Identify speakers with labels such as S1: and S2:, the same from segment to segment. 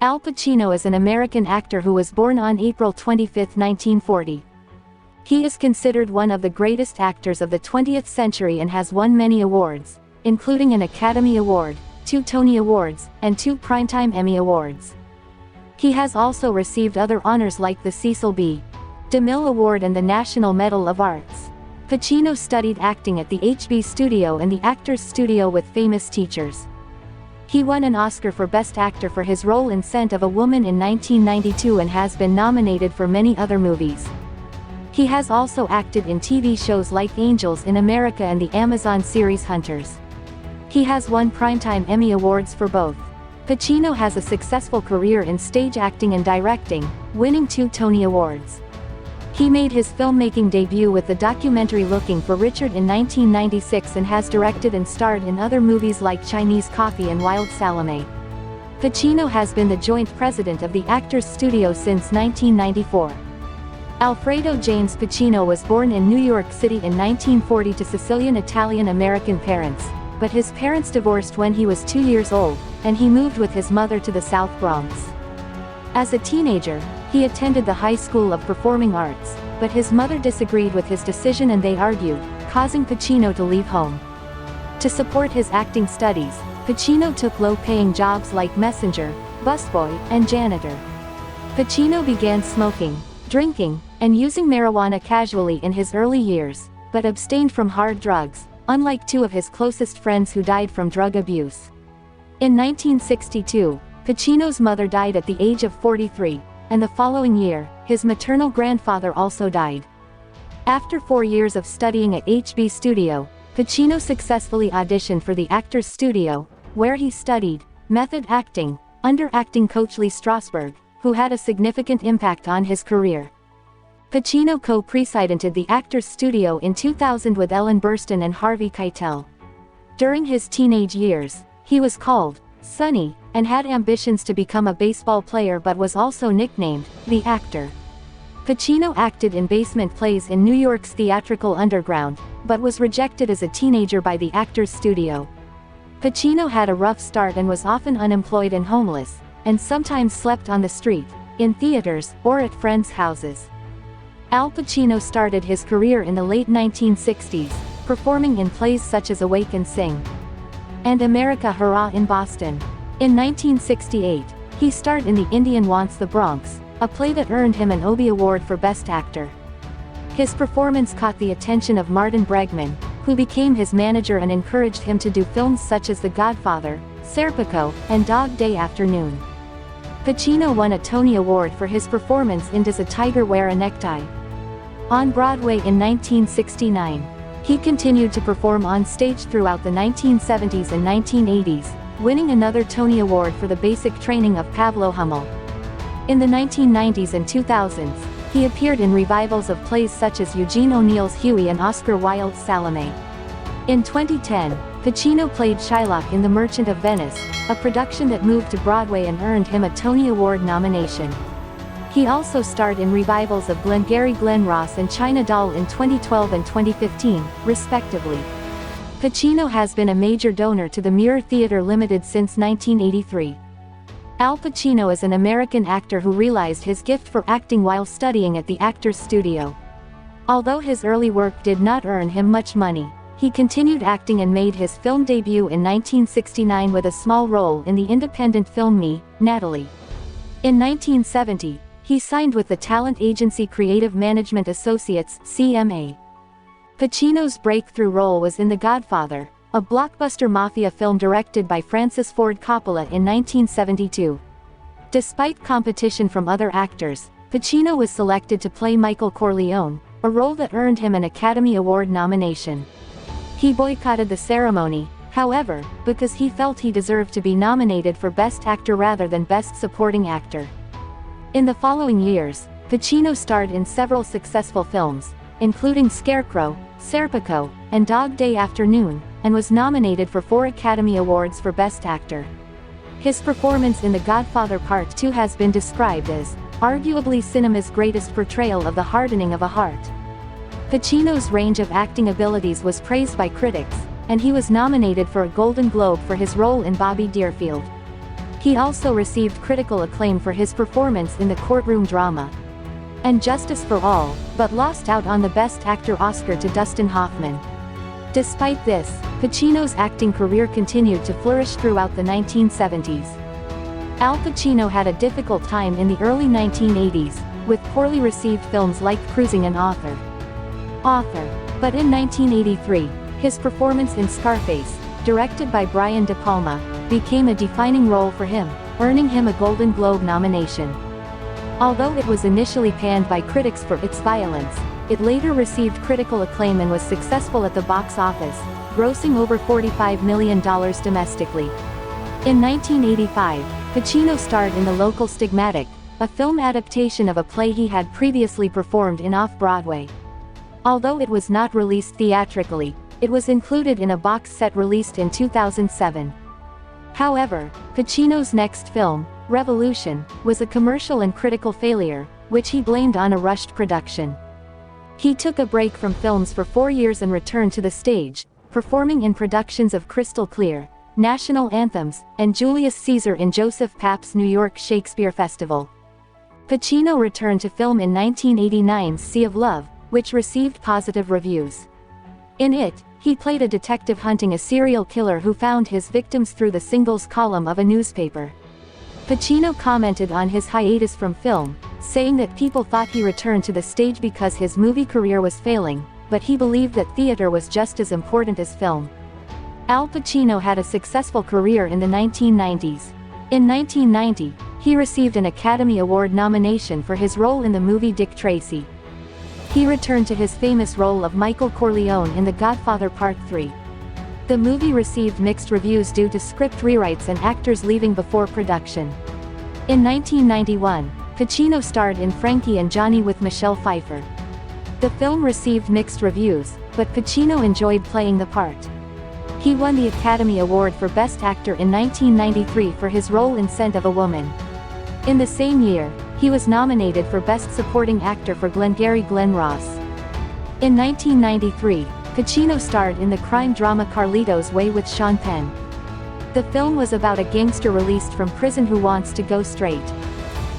S1: Al Pacino is an American actor who was born on April 25, 1940. He is considered one of the greatest actors of the 20th century and has won many awards, including an Academy Award, 2 Tony Awards, and 2 Primetime Emmy Awards. He has also received other honors like the Cecil B. DeMille Award and the National Medal of Arts. Pacino studied acting at the HB Studio and the Actors Studio with famous teachers. He won an Oscar for Best Actor for his role in Scent of a Woman in 1992 and has been nominated for many other movies. He has also acted in TV shows like Angels in America and the Amazon series Hunters. He has won Primetime Emmy Awards for both. Pacino has a successful career in stage acting and directing, winning 2 Tony Awards. He made his filmmaking debut with the documentary Looking for Richard in 1996 and has directed and starred in other movies like Chinese Coffee and Wild Salome. Pacino has been the joint president of the Actors Studio since 1994. Alfredo James Pacino was born in New York City in 1940 to Sicilian Italian-American parents, but his parents divorced when he was 2 years old, and he moved with his mother to the South Bronx. As a teenager, he attended the High School of Performing Arts, but his mother disagreed with his decision and they argued, causing Pacino to leave home. To support his acting studies, Pacino took low-paying jobs like messenger, busboy, and janitor. Pacino began smoking, drinking, and using marijuana casually in his early years, but abstained from hard drugs, unlike 2 of his closest friends who died from drug abuse. In 1962, Pacino's mother died at the age of 43, and the following year, his maternal grandfather also died. After 4 years of studying at HB Studio, Pacino successfully auditioned for the Actors Studio, where he studied method acting under acting coach Lee Strasberg, who had a significant impact on his career. Pacino co-presidented the Actors Studio in 2000 with Ellen Burstyn and Harvey Keitel. During his teenage years, he was called Sonny, and had ambitions to become a baseball player but was also nicknamed the Actor. Pacino acted in basement plays in New York's theatrical underground, but was rejected as a teenager by the Actors Studio. Pacino had a rough start and was often unemployed and homeless, and sometimes slept on the street, in theaters, or at friends' houses. Al Pacino started his career in the late 1960s, performing in plays such as Awake and Sing and America Hurrah in Boston. In 1968, he starred in The Indian Wants the Bronx, a play that earned him an Obie Award for Best Actor. His performance caught the attention of Martin Bregman, who became his manager and encouraged him to do films such as The Godfather, Serpico, and Dog Day Afternoon. Pacino won a Tony Award for his performance in Does a Tiger Wear a Necktie? On Broadway in 1969. He continued to perform on stage throughout the 1970s and 1980s, winning another Tony Award for the basic training of Pablo Hummel. In the 1990s and 2000s, he appeared in revivals of plays such as Eugene O'Neill's Huey and Oscar Wilde's Salome. In 2010, Pacino played Shylock in The Merchant of Venice, a production that moved to Broadway and earned him a Tony Award nomination. He also starred in revivals of Glengarry Glen Ross and China Doll in 2012 and 2015, respectively. Pacino has been a major donor to the Mirror Theatre Limited since 1983. Al Pacino is an American actor who realized his gift for acting while studying at the Actors Studio. Although his early work did not earn him much money, he continued acting and made his film debut in 1969 with a small role in the independent film Me, Natalie. In 1970, he signed with the talent agency Creative Management Associates, CMA. Pacino's breakthrough role was in The Godfather, a blockbuster mafia film directed by Francis Ford Coppola in 1972. Despite competition from other actors, Pacino was selected to play Michael Corleone, a role that earned him an Academy Award nomination. He boycotted the ceremony, however, because he felt he deserved to be nominated for Best Actor rather than Best Supporting Actor. In the following years, Pacino starred in several successful films, including Scarecrow, Serpico, and Dog Day Afternoon, and was nominated for 4 Academy Awards for Best Actor. His performance in The Godfather Part 2 has been described as arguably cinema's greatest portrayal of the hardening of a heart. Pacino's range of acting abilities was praised by critics, and he was nominated for a Golden Globe for his role in Bobby Deerfield. He also received critical acclaim for his performance in the courtroom drama And Justice for All, but lost out on the Best Actor Oscar to Dustin Hoffman. Despite this, Pacino's acting career continued to flourish throughout the 1970s. Al Pacino had a difficult time in the early 1980s, with poorly received films like Cruising and Author. But in 1983, his performance in Scarface, directed by Brian De Palma, became a defining role for him, earning him a Golden Globe nomination. Although it was initially panned by critics for its violence, it later received critical acclaim and was successful at the box office, grossing over $45 million domestically. In 1985, Pacino starred in The Local Stigmatic, a film adaptation of a play he had previously performed in Off-Broadway. Although it was not released theatrically, it was included in a box set released in 2007. However, Pacino's next film, Revolution, was a commercial and critical failure, which he blamed on a rushed production. He took a break from films for 4 years and returned to the stage, performing in productions of Crystal Clear, National Anthems, and Julius Caesar in Joseph Papp's New York Shakespeare Festival. Pacino returned to film in 1989's Sea of Love, which received positive reviews. In it, he played a detective hunting a serial killer who found his victims through the singles column of a newspaper. Pacino commented on his hiatus from film, saying that people thought he returned to the stage because his movie career was failing, but he believed that theater was just as important as film. Al Pacino had a successful career in the 1990s. In 1990, he received an Academy Award nomination for his role in the movie Dick Tracy. He returned to his famous role of Michael Corleone in The Godfather Part 3. The movie received mixed reviews due to script rewrites and actors leaving before production. In 1991, Pacino starred in Frankie and Johnny with Michelle Pfeiffer. The film received mixed reviews, but Pacino enjoyed playing the part. He won the Academy Award for Best Actor in 1993 for his role in Scent of a Woman. In the same year, he was nominated for Best Supporting Actor for Glengarry Glen Ross. In 1993, Pacino starred in the crime drama Carlitosway with Sean Penn. The film was about a gangster released from prison who wants to go straight.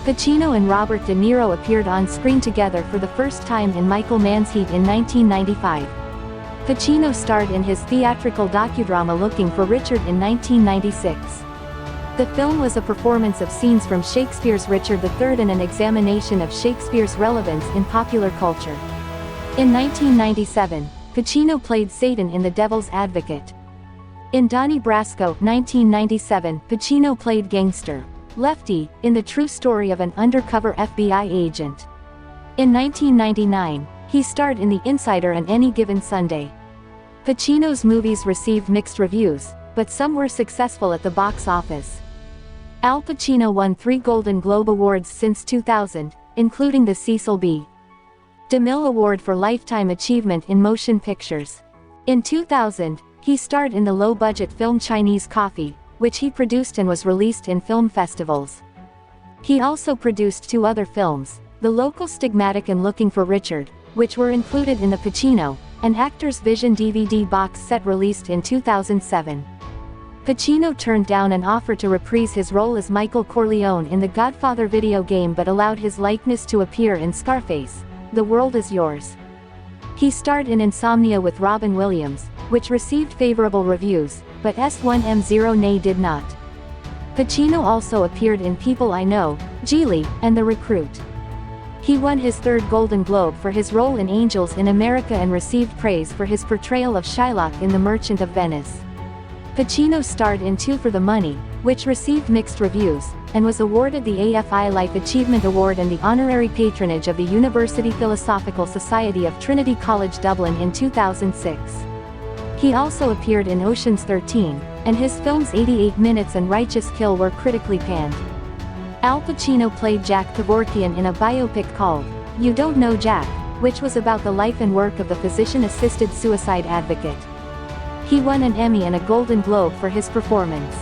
S1: Pacino and Robert De Niro appeared on screen together for the first time in Michael Mann's Heat in 1995. Pacino starred in his theatrical docudrama Looking for Richard in 1996. The film was a performance of scenes from Shakespeare's Richard III and an examination of Shakespeare's relevance in popular culture. In 1997, Pacino played Satan in The Devil's Advocate. In Donnie Brasco, 1997, Pacino played gangster Lefty in The True Story of an Undercover FBI Agent. In 1999, he starred in The Insider and Any Given Sunday. Pacino's movies received mixed reviews, but some were successful at the box office. Al Pacino won 3 Golden Globe Awards since 2000, including the Cecil B. DeMille Award for Lifetime Achievement in Motion Pictures. In 2000, he starred in the low-budget film Chinese Coffee, which he produced and was released in film festivals. He also produced 2 other films, The Local Stigmatic and Looking for Richard, which were included in the Pacino and Actors Vision DVD box set released in 2007. Pacino turned down an offer to reprise his role as Michael Corleone in the Godfather video game but allowed his likeness to appear in Scarface, The World Is Yours. He starred in Insomnia with Robin Williams, which received favorable reviews, but S1M0 Nay did not. Pacino also appeared in People I Know, Geely, and The Recruit. He won his 3rd Golden Globe for his role in Angels in America and received praise for his portrayal of Shylock in The Merchant of Venice. Pacino starred in Two for the Money, which received mixed reviews, and was awarded the AFI Life Achievement Award and the honorary patronage of the University Philosophical Society of Trinity College Dublin in 2006. He also appeared in Ocean's 13, and his films 88 Minutes and Righteous Kill were critically panned. Al Pacino played Jack Kevorkian in a biopic called You Don't Know Jack, which was about the life and work of the physician-assisted suicide advocate. He won an Emmy and a Golden Globe for his performance.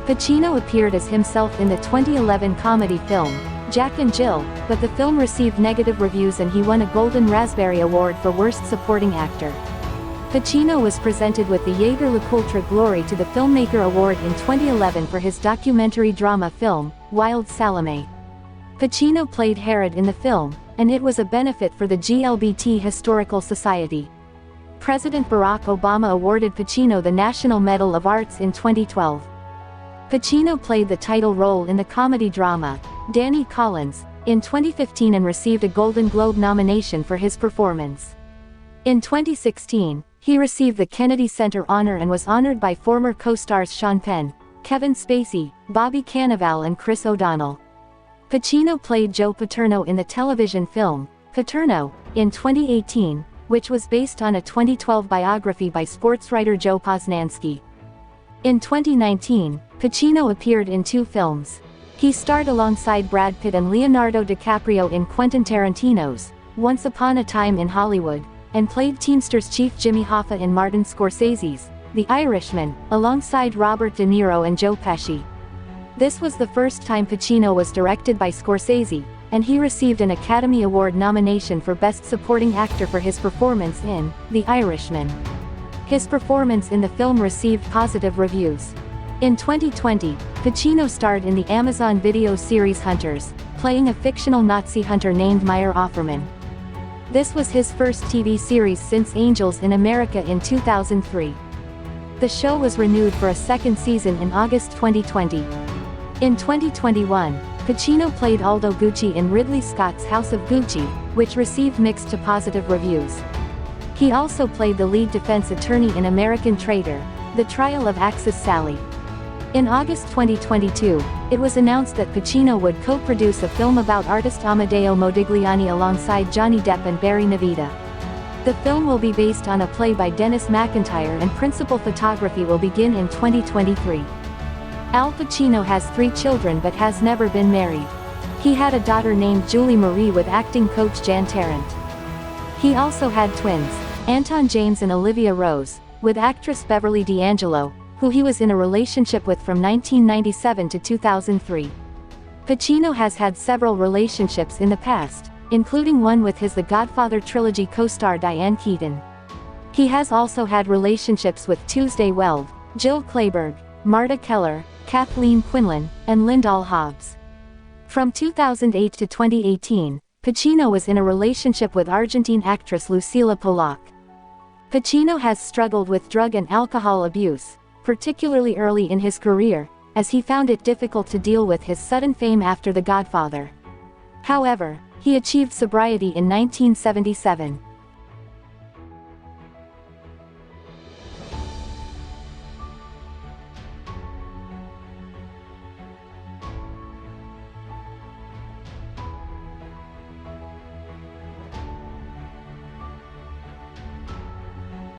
S1: Pacino appeared as himself in the 2011 comedy film, Jack and Jill, but the film received negative reviews and he won a Golden Raspberry Award for Worst Supporting Actor. Pacino was presented with the Jaeger-LeCoultre Glory to the Filmmaker Award in 2011 for his documentary drama film, Wild Salome. Pacino played Herod in the film, and it was a benefit for the GLBT Historical Society. President Barack Obama awarded Pacino the National Medal of Arts in 2012. Pacino played the title role in the comedy drama, Danny Collins, in 2015 and received a Golden Globe nomination for his performance. In 2016, he received the Kennedy Center honor and was honored by former co-stars Sean Penn, Kevin Spacey, Bobby Cannavale and Chris O'Donnell. Pacino played Joe Paterno in the television film, Paterno, in 2018, which was based on a 2012 biography by sportswriter Joe Posnanski. In 2019, Pacino appeared in 2 films. He starred alongside Brad Pitt and Leonardo DiCaprio in Quentin Tarantino's Once Upon a Time in Hollywood, and played Teamsters chief Jimmy Hoffa in Martin Scorsese's The Irishman, alongside Robert De Niro and Joe Pesci. This was the first time Pacino was directed by Scorsese, and he received an Academy Award nomination for Best Supporting Actor for his performance in The Irishman. His performance in the film received positive reviews. In 2020, Pacino starred in the Amazon video series Hunters, playing a fictional Nazi hunter named Meyer Offerman. This was his first TV series since Angels in America in 2003. The show was renewed for a second season in August 2020. In 2021, Pacino played Aldo Gucci in Ridley Scott's House of Gucci, which received mixed to positive reviews. He also played the lead defense attorney in American Traitor: The Trial of Axis Sally. In August 2022, it was announced that Pacino would co-produce a film about artist Amedeo Modigliani alongside Johnny Depp and Barry Nevada. The film will be based on a play by Dennis McIntyre and principal photography will begin in 2023. Al Pacino has 3 children but has never been married. He had a daughter named Julie Marie with acting coach Jan Tarrant. He also had twins, Anton James and Olivia Rose, with actress Beverly D'Angelo, who he was in a relationship with from 1997 to 2003. Pacino has had several relationships in the past, including one with his The Godfather trilogy co-star Diane Keaton. He has also had relationships with Tuesday Weld, Jill Clayburgh, Marta Keller, Kathleen Quinlan, and Lyndall Hobbs. From 2008 to 2018, Pacino was in a relationship with Argentine actress Lucila Polak. Pacino has struggled with drug and alcohol abuse, particularly early in his career, as he found it difficult to deal with his sudden fame after The Godfather. However, he achieved sobriety in 1977.